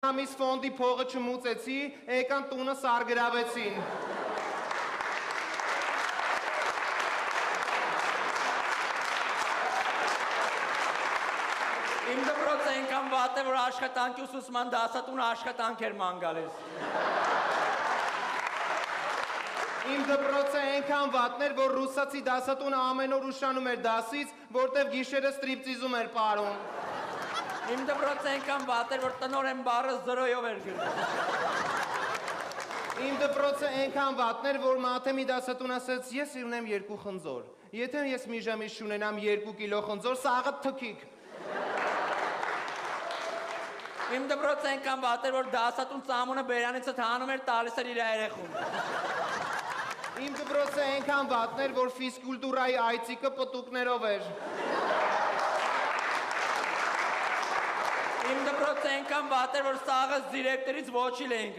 Ամիս ֆոնդի փողը չմուծեցի, եկան տունը սարգրավեցին։ Իմ դպրոցը այնքան վատ է, որ աշխատանքի ուսուցման դասատունը աշխատանք էր ման գալիս։ Իմ դպրոցը այնքան վատն էր, որ ռուսացի դասատունը ամեն օր ուշանում էր դասից, որտեվ գիշերը ստրիպտիզում էր պարում։ Իմ դպրոցը այնքան վատ էր, որ տնօրեն բառը 0-ով էր գրում։ Իմ դպրոցը այնքան վատն էր, որ մաթեմի դասատուն ասեց, ես ունեմ 2 խնձոր։ Եթե ես մի ժամից չունենամ 2 կիլո խնձոր, սաղը թքիկ։ Իմ դպրոցը այնքան վատ էր, որ դասատուն ծամոնը բերանիցը հանում էր, տալիս էր իր երեխուն։ Իմ դպրոցը այնքան վատն էր, որ ֆիզկուլտուրայի այցիկը պտուկներով էր։ Իմ դպրոցը այնքան վատ էր, որ սաղը դիրեկտորից ոչիլ էինք